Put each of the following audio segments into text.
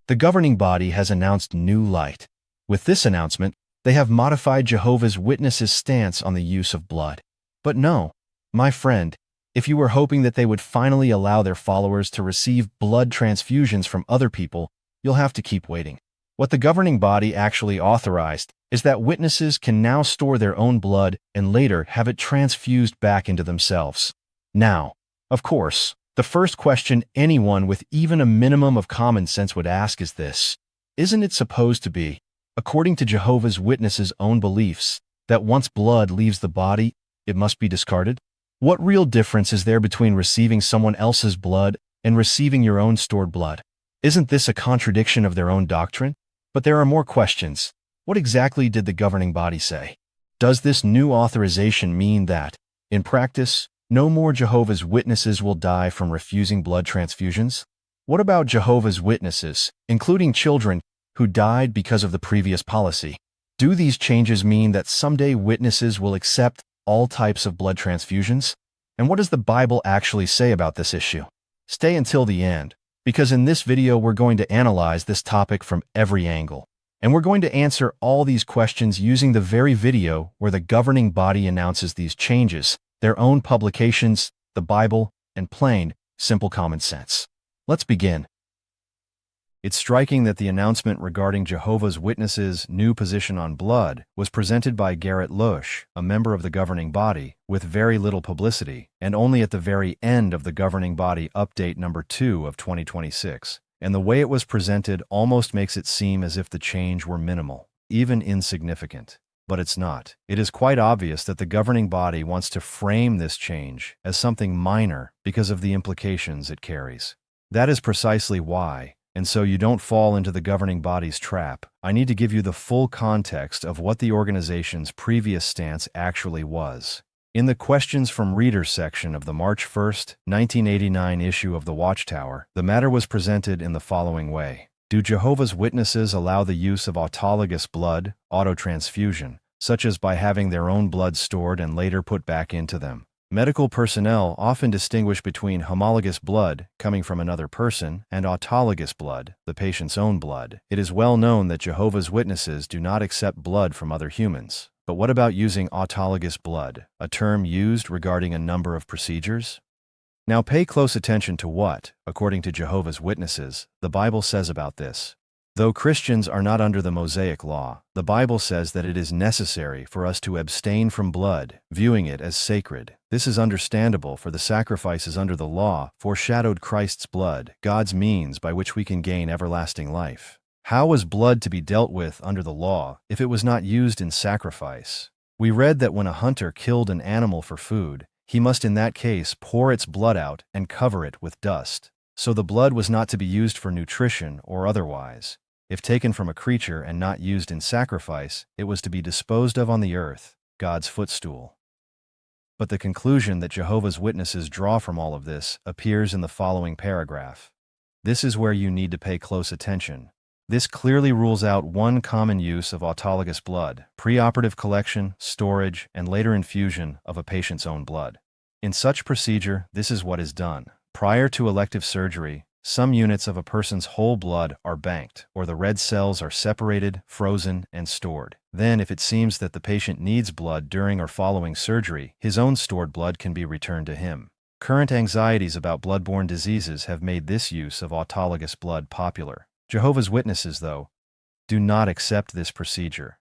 The governing body has announced new light. With this announcement, they have modified Jehovah's Witnesses' stance on the use of blood. But no, my friend, if you were hoping that they would finally allow their followers to receive blood transfusions from other people, you'll have to keep waiting. What the governing body actually authorized is that witnesses can now store their own blood and later have it transfused back into themselves. Now, of course, the first question anyone with even a minimum of common sense would ask is this: isn't it supposed to be, according to Jehovah's Witnesses' own beliefs, that once blood leaves the body, it must be discarded? What real difference is there between receiving someone else's blood and receiving your own stored blood? Isn't this a contradiction of their own doctrine? But there are more questions. What exactly did the governing body say? Does this new authorization mean that, in practice, no more Jehovah's Witnesses will die from refusing blood transfusions? What about Jehovah's Witnesses, including children, who died because of the previous policy? Do these changes mean that someday witnesses will accept all types of blood transfusions? And what does the Bible actually say about this issue? Stay until the end, because in this video we're going to analyze this topic from every angle. And we're going to answer all these questions using the very video where the governing body announces these changes, their own publications, the Bible, and plain, simple common sense. Let's begin. It's striking that the announcement regarding Jehovah's Witnesses' new position on blood was presented by Garrett Lush, a member of the governing body, with very little publicity, and only at the very end of the governing body update number 2 of 2026. And the way it was presented almost makes it seem as if the change were minimal, even insignificant. But it's not. It is quite obvious that the governing body wants to frame this change as something minor because of the implications it carries. That is precisely why. And so you don't fall into the governing body's trap, I need to give you the full context of what the organization's previous stance actually was. In the Questions from Readers section of the March 1, 1989 issue of the Watchtower, the matter was presented in the following way. Do Jehovah's Witnesses allow the use of autologous blood, autotransfusion, such as by having their own blood stored and later put back into them? Medical personnel often distinguish between homologous blood, coming from another person, and autologous blood, the patient's own blood. It is well known that Jehovah's Witnesses do not accept blood from other humans. But what about using autologous blood, a term used regarding a number of procedures? Now pay close attention to what, according to Jehovah's Witnesses, the Bible says about this. Though Christians are not under the Mosaic law, the Bible says that it is necessary for us to abstain from blood, viewing it as sacred. This is understandable, for the sacrifices under the law foreshadowed Christ's blood, God's means by which we can gain everlasting life. How was blood to be dealt with under the law if it was not used in sacrifice? We read that when a hunter killed an animal for food, he must in that case pour its blood out and cover it with dust. So the blood was not to be used for nutrition or otherwise. If taken from a creature and not used in sacrifice, it was to be disposed of on the earth, God's footstool. But the conclusion that Jehovah's Witnesses draw from all of this appears in the following paragraph. This is where you need to pay close attention. This clearly rules out one common use of autologous blood, preoperative collection, storage, and later infusion of a patient's own blood. In such procedure, this is what is done. Prior to elective surgery, some units of a person's whole blood are banked, or the red cells are separated, frozen, and stored. Then, if it seems that the patient needs blood during or following surgery, his own stored blood can be returned to him. Current anxieties about blood-borne diseases have made this use of autologous blood popular. Jehovah's Witnesses, though, do not accept this procedure.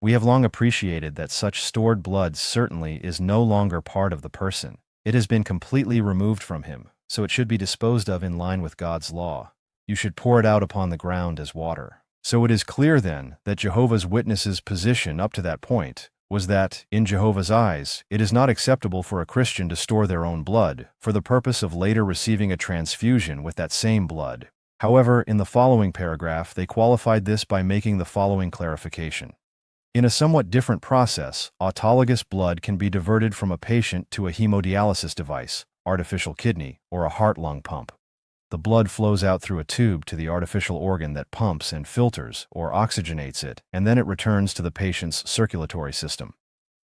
We have long appreciated that such stored blood certainly is no longer part of the person. It has been completely removed from him, so it should be disposed of in line with God's law. You should pour it out upon the ground as water. So it is clear then that Jehovah's Witnesses' position up to that point was that, in Jehovah's eyes, it is not acceptable for a Christian to store their own blood for the purpose of later receiving a transfusion with that same blood. However, in the following paragraph, they qualified this by making the following clarification. In a somewhat different process, autologous blood can be diverted from a patient to a hemodialysis device, artificial kidney, or a heart-lung pump. The blood flows out through a tube to the artificial organ that pumps and filters or oxygenates it, and then it returns to the patient's circulatory system.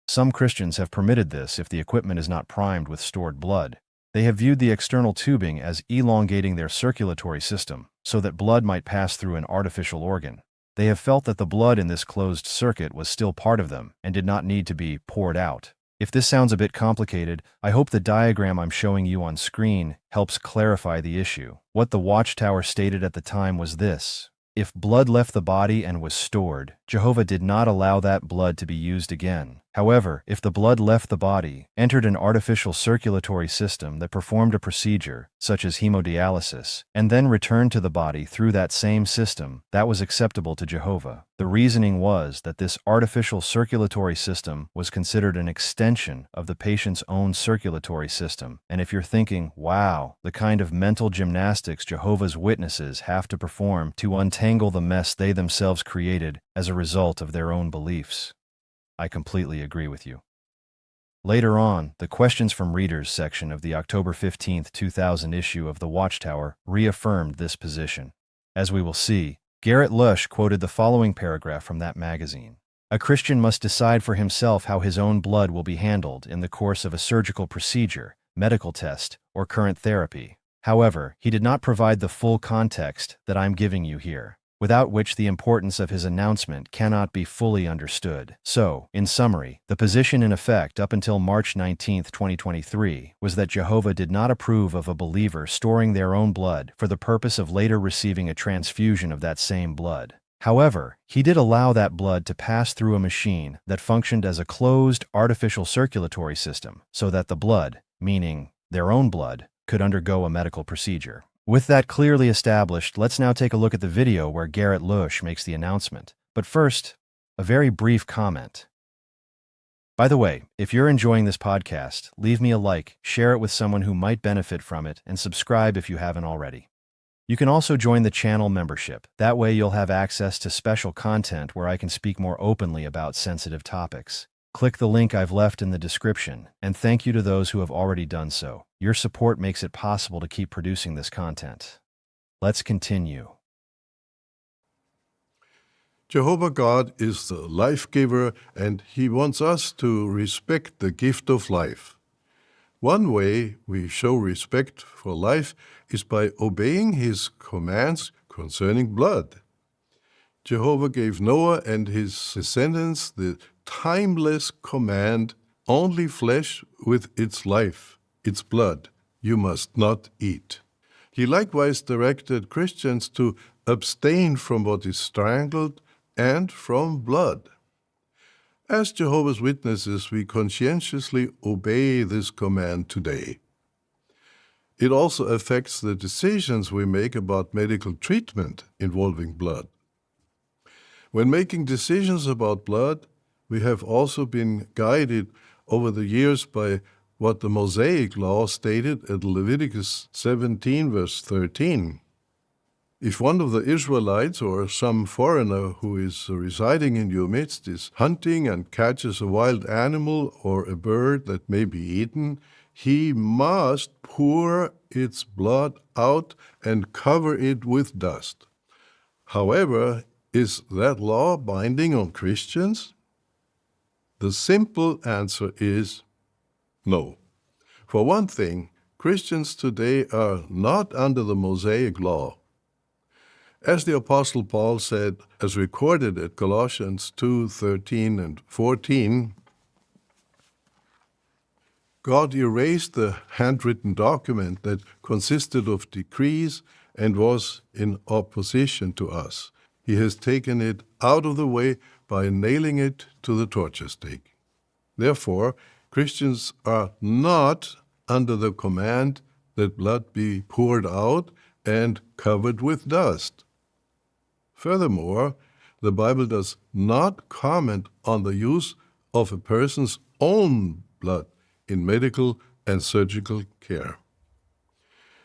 Some Christians have permitted this if the equipment is not primed with stored blood. They have viewed the external tubing as elongating their circulatory system so that blood might pass through an artificial organ. They have felt that the blood in this closed circuit was still part of them and did not need to be poured out. If this sounds a bit complicated, I hope the diagram I'm showing you on screen helps clarify the issue. What the Watchtower stated at the time was this: if blood left the body and was stored, Jehovah did not allow that blood to be used again. However, if the blood left the body, entered an artificial circulatory system that performed a procedure, such as hemodialysis, and then returned to the body through that same system, that was acceptable to Jehovah. The reasoning was that this artificial circulatory system was considered an extension of the patient's own circulatory system. And if you're thinking, wow, the kind of mental gymnastics Jehovah's Witnesses have to perform to untangle the mess they themselves created as a result of their own beliefs, I completely agree with you. Later on, the Questions from Readers section of the October 15, 2000 issue of the Watchtower reaffirmed this position. As we will see, Garrett Lush quoted the following paragraph from that magazine: "A Christian must decide for himself how his own blood will be handled in the course of a surgical procedure, medical test, or current therapy." However, he did not provide the full context that I'm giving you here, without which the importance of his announcement cannot be fully understood. So, in summary, the position in effect up until March 19, 2023, was that Jehovah did not approve of a believer storing their own blood for the purpose of later receiving a transfusion of that same blood. However, he did allow that blood to pass through a machine that functioned as a closed artificial circulatory system so that the blood, meaning their own blood, could undergo a medical procedure. With that clearly established, let's now take a look at the video where Garrett Lush makes the announcement. But first, a very brief comment. By the way, if you're enjoying this podcast, leave me a like, share it with someone who might benefit from it, and subscribe if you haven't already. You can also join the channel membership. That way you'll have access to special content where I can speak more openly about sensitive topics. Click the link I've left in the description, and thank you to those who have already done so. Your support makes it possible to keep producing this content. Let's continue. Jehovah God is the life giver, and He wants us to respect the gift of life. One way we show respect for life is by obeying His commands concerning blood. Jehovah gave Noah and his descendants the timeless command, only flesh with its life, its blood, you must not eat. He likewise directed Christians to abstain from what is strangled and from blood. As Jehovah's Witnesses, we conscientiously obey this command today. It also affects the decisions we make about medical treatment involving blood. When making decisions about blood, we have also been guided over the years by what the Mosaic law stated at Leviticus 17, verse 13. If one of the Israelites or some foreigner who is residing in your midst is hunting and catches a wild animal or a bird that may be eaten, he must pour its blood out and cover it with dust. However, is that law binding on Christians? The simple answer is no. For one thing, Christians today are not under the Mosaic law. As the Apostle Paul said, as recorded at Colossians 2:13 and 14, God erased the handwritten document that consisted of decrees and was in opposition to us. He has taken it out of the way by nailing it to the torture stake. Therefore, Christians are not under the command that blood be poured out and covered with dust. Furthermore, the Bible does not comment on the use of a person's own blood in medical and surgical care.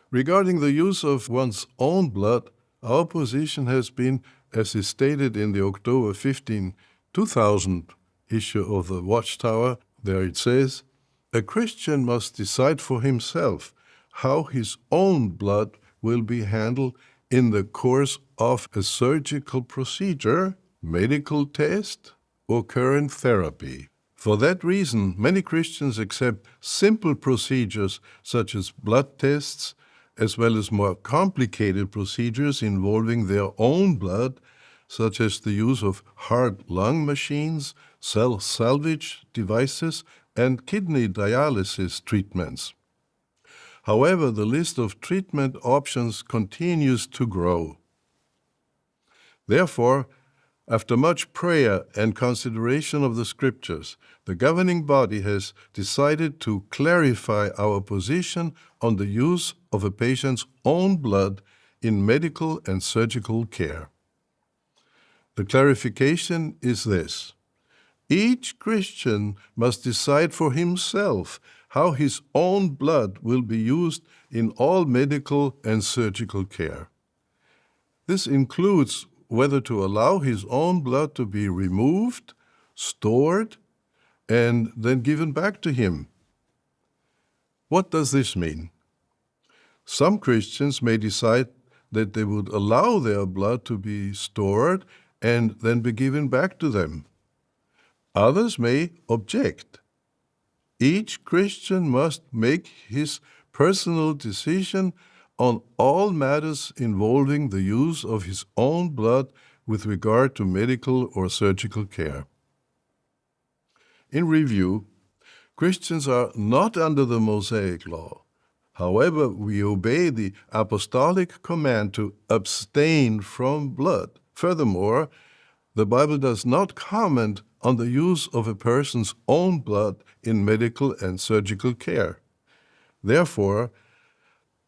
Regarding the use of one's own blood, our position has been, as is stated in the October 15, 2000 issue of the Watchtower. There it says, "A Christian must decide for himself how his own blood will be handled in the course of a surgical procedure, medical test, or current therapy. For that reason, many Christians accept simple procedures such as blood tests, as well as more complicated procedures involving their own blood, such as the use of heart-lung machines, cell salvage devices, and kidney dialysis treatments. However, the list of treatment options continues to grow. Therefore, after much prayer and consideration of the Scriptures, the governing body has decided to clarify our position on the use of a patient's own blood in medical and surgical care. The clarification is this: each Christian must decide for himself how his own blood will be used in all medical and surgical care. This includes whether to allow his own blood to be removed, stored, and then given back to him. What does this mean? Some Christians may decide that they would allow their blood to be stored and then be given back to them. Others may object. Each Christian must make his personal decision on all matters involving the use of his own blood with regard to medical or surgical care. In review, Christians are not under the Mosaic law. However, we obey the apostolic command to abstain from blood. Furthermore, the Bible does not comment on the use of a person's own blood in medical and surgical care. Therefore,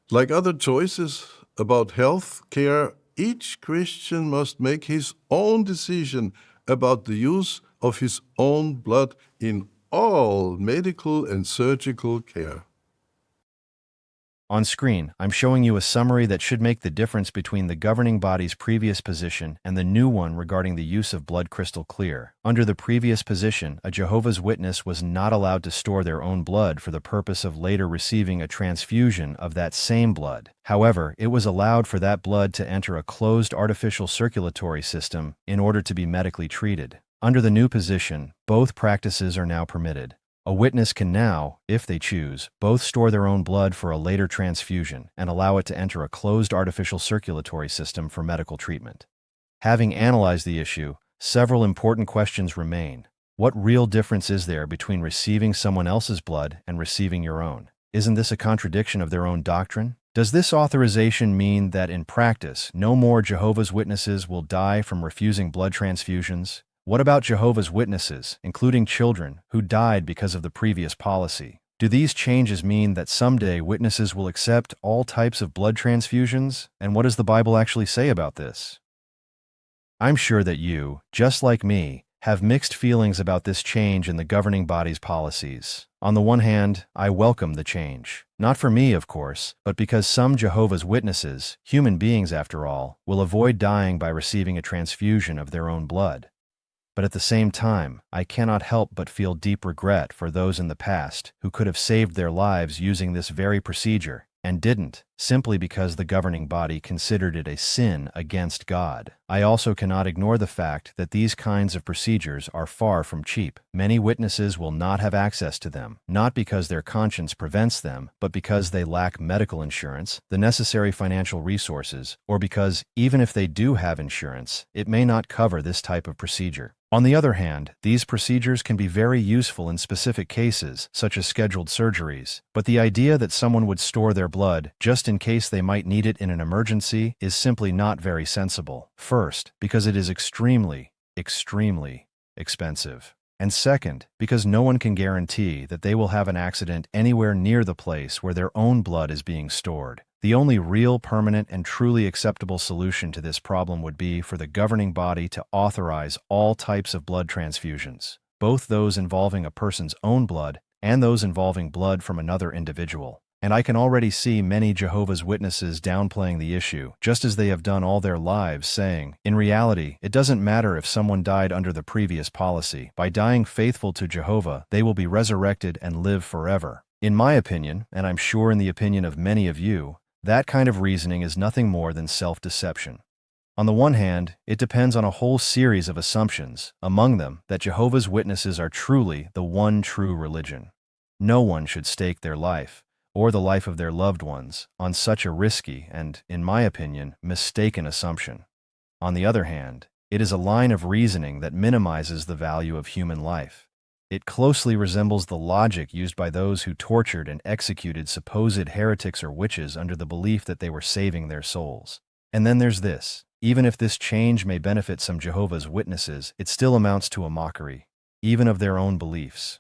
like other choices about health care, each Christian must make his own decision about the use of his own blood in all medical and surgical care. On screen, I'm showing you a summary that should make the difference between the governing body's previous position and the new one regarding the use of blood crystal clear. Under the previous position, a Jehovah's Witness was not allowed to store their own blood for the purpose of later receiving a transfusion of that same blood. However, it was allowed for that blood to enter a closed artificial circulatory system in order to be medically treated. Under the new position, both practices are now permitted. A witness can now, if they choose, both store their own blood for a later transfusion and allow it to enter a closed artificial circulatory system for medical treatment. Having analyzed the issue, several important questions remain. What real difference is there between receiving someone else's blood and receiving your own? Isn't this a contradiction of their own doctrine? Does this authorization mean that in practice, no more Jehovah's Witnesses will die from refusing blood transfusions? What about Jehovah's Witnesses, including children, who died because of the previous policy? Do these changes mean that someday witnesses will accept all types of blood transfusions? And what does the Bible actually say about this? I'm sure that you, just like me, have mixed feelings about this change in the governing body's policies. On the one hand, I welcome the change. Not for me, of course, but because some Jehovah's Witnesses, human beings after all, will avoid dying by receiving a transfusion of their own blood. But at the same time, I cannot help but feel deep regret for those in the past who could have saved their lives using this very procedure and didn't, simply because the governing body considered it a sin against God. I also cannot ignore the fact that these kinds of procedures are far from cheap. Many witnesses will not have access to them, not because their conscience prevents them, but because they lack medical insurance, the necessary financial resources, or because, even if they do have insurance, it may not cover this type of procedure. On the other hand, these procedures can be very useful in specific cases, such as scheduled surgeries, but the idea that someone would store their blood just in case they might need it in an emergency is simply not very sensible. First, because it is extremely expensive. And second, because no one can guarantee that they will have an accident anywhere near the place where their own blood is being stored. The only real, permanent, and truly acceptable solution to this problem would be for the governing body to authorize all types of blood transfusions, both those involving a person's own blood and those involving blood from another individual. And I can already see many Jehovah's Witnesses downplaying the issue, just as they have done all their lives, saying, in reality, it doesn't matter if someone died under the previous policy. By dying faithful to Jehovah, they will be resurrected and live forever. In my opinion, and I'm sure in the opinion of many of you, that kind of reasoning is nothing more than self-deception. On the one hand, it depends on a whole series of assumptions, among them that Jehovah's Witnesses are truly the one true religion. No one should stake their life, or the life of their loved ones, on such a risky and, in my opinion, mistaken assumption. On the other hand, it is a line of reasoning that minimizes the value of human life. It closely resembles the logic used by those who tortured and executed supposed heretics or witches under the belief that they were saving their souls. And then there's this. Even if this change may benefit some Jehovah's Witnesses, it still amounts to a mockery, even of their own beliefs.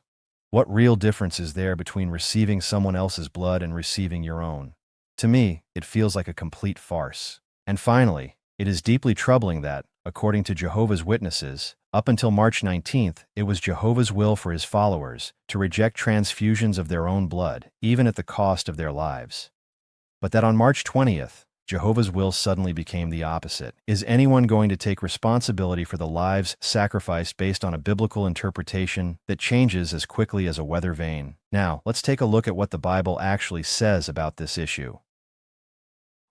What real difference is there between receiving someone else's blood and receiving your own? To me, it feels like a complete farce. And finally, it is deeply troubling that, according to Jehovah's Witnesses, up until March 19th, it was Jehovah's will for his followers to reject transfusions of their own blood, even at the cost of their lives. But that on March 20th, Jehovah's will suddenly became the opposite. Is anyone going to take responsibility for the lives sacrificed based on a biblical interpretation that changes as quickly as a weather vane? Now, let's take a look at what the Bible actually says about this issue.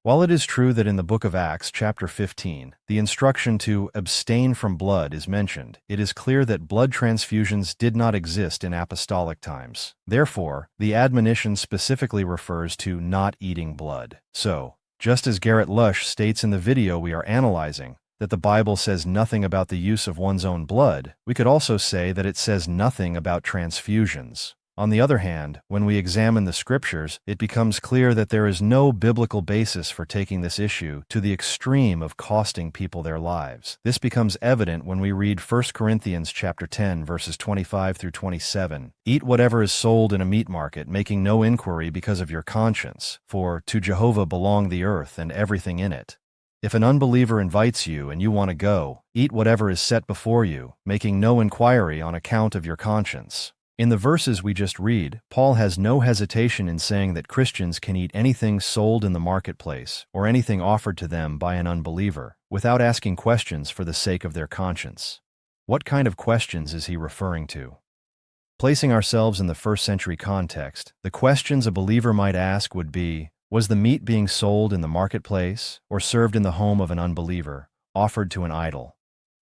While it is true that in the book of Acts, chapter 15, the instruction to abstain from blood is mentioned, it is clear that blood transfusions did not exist in apostolic times. Therefore, the admonition specifically refers to not eating blood. So, just as Garrett Lush states in the video we are analyzing, that the Bible says nothing about the use of one's own blood, we could also say that it says nothing about transfusions. On the other hand, when we examine the scriptures, it becomes clear that there is no biblical basis for taking this issue to the extreme of costing people their lives. This becomes evident when we read 1 Corinthians chapter 10, verses 25 through 27. Eat whatever is sold in a meat market, making no inquiry because of your conscience, for to Jehovah belong the earth and everything in it. If an unbeliever invites you and you want to go, eat whatever is set before you, making no inquiry on account of your conscience. In the verses we just read, Paul has no hesitation in saying that Christians can eat anything sold in the marketplace or anything offered to them by an unbeliever, without asking questions for the sake of their conscience. What kind of questions is he referring to? Placing ourselves in the first century context, the questions a believer might ask would be, was the meat being sold in the marketplace or served in the home of an unbeliever, offered to an idol?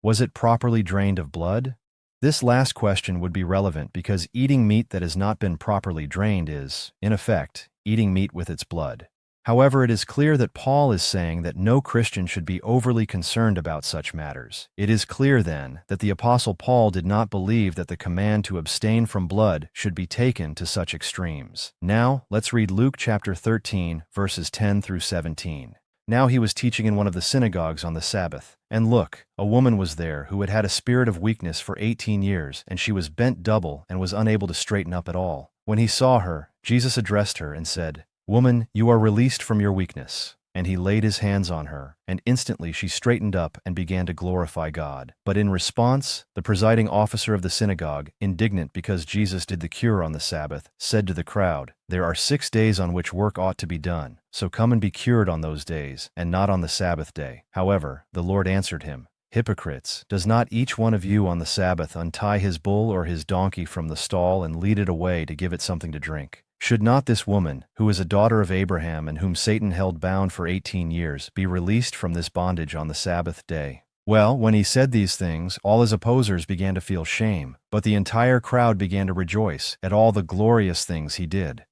Was it properly drained of blood? This last question would be relevant because eating meat that has not been properly drained is, in effect, eating meat with its blood. However, it is clear that Paul is saying that no Christian should be overly concerned about such matters. It is clear, then, that the Apostle Paul did not believe that the command to abstain from blood should be taken to such extremes. Now, let's read Luke chapter 13, verses 10 through 17. Now he was teaching in one of the synagogues on the Sabbath. And look, a woman was there who had had a spirit of weakness for 18 years, and she was bent double and was unable to straighten up at all. When he saw her, Jesus addressed her and said, "Woman, you are released from your weakness." And he laid his hands on her, and instantly she straightened up and began to glorify God. But in response, the presiding officer of the synagogue, indignant because Jesus did the cure on the Sabbath, said to the crowd, "There are 6 days on which work ought to be done, so come and be cured on those days, and not on the Sabbath day." However, the Lord answered him, "Hypocrites, does not each one of you on the Sabbath untie his bull or his donkey from the stall and lead it away to give it something to drink? Should not this woman, who is a daughter of Abraham and whom Satan held bound for 18 years, be released from this bondage on the Sabbath day?" Well, when he said these things, all his opposers began to feel shame, but the entire crowd began to rejoice at all the glorious things he did.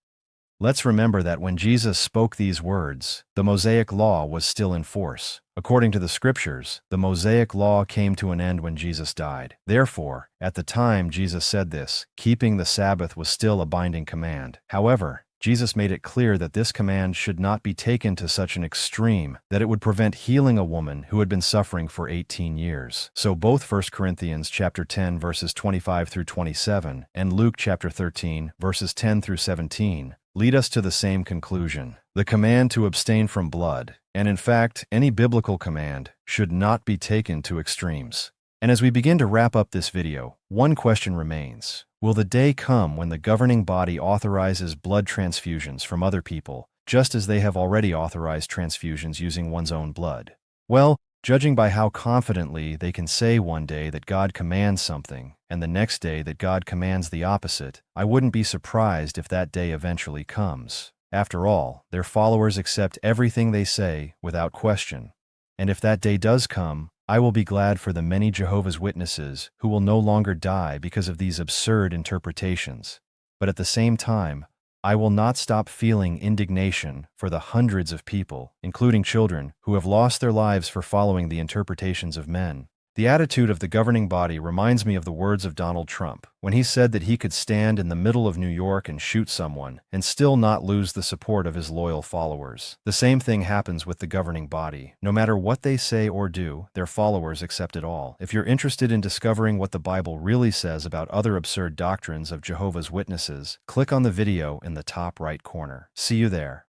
Let's remember that when Jesus spoke these words, the Mosaic law was still in force. According to the scriptures, the Mosaic law came to an end when Jesus died. Therefore, at the time Jesus said this, keeping the Sabbath was still a binding command. However, Jesus made it clear that this command should not be taken to such an extreme that it would prevent healing a woman who had been suffering for 18 years. So both 1 Corinthians chapter 10 verses 25 through 27 and Luke chapter 13 verses 10 through 17 lead us to the same conclusion. The command to abstain from blood, and in fact, any biblical command, should not be taken to extremes. And as we begin to wrap up this video, one question remains. Will the day come when the governing body authorizes blood transfusions from other people, just as they have already authorized transfusions using one's own blood? Well, judging by how confidently they can say one day that God commands something, and the next day that God commands the opposite, I wouldn't be surprised if that day eventually comes. After all, their followers accept everything they say without question. And if that day does come, I will be glad for the many Jehovah's Witnesses who will no longer die because of these absurd interpretations. But at the same time, I will not stop feeling indignation for the hundreds of people, including children, who have lost their lives for following the interpretations of men. The attitude of the governing body reminds me of the words of Donald Trump, when he said that he could stand in the middle of New York and shoot someone and still not lose the support of his loyal followers. The same thing happens with the governing body. No matter what they say or do, their followers accept it all. If you're interested in discovering what the Bible really says about other absurd doctrines of Jehovah's Witnesses, click on the video in the top right corner. See you there.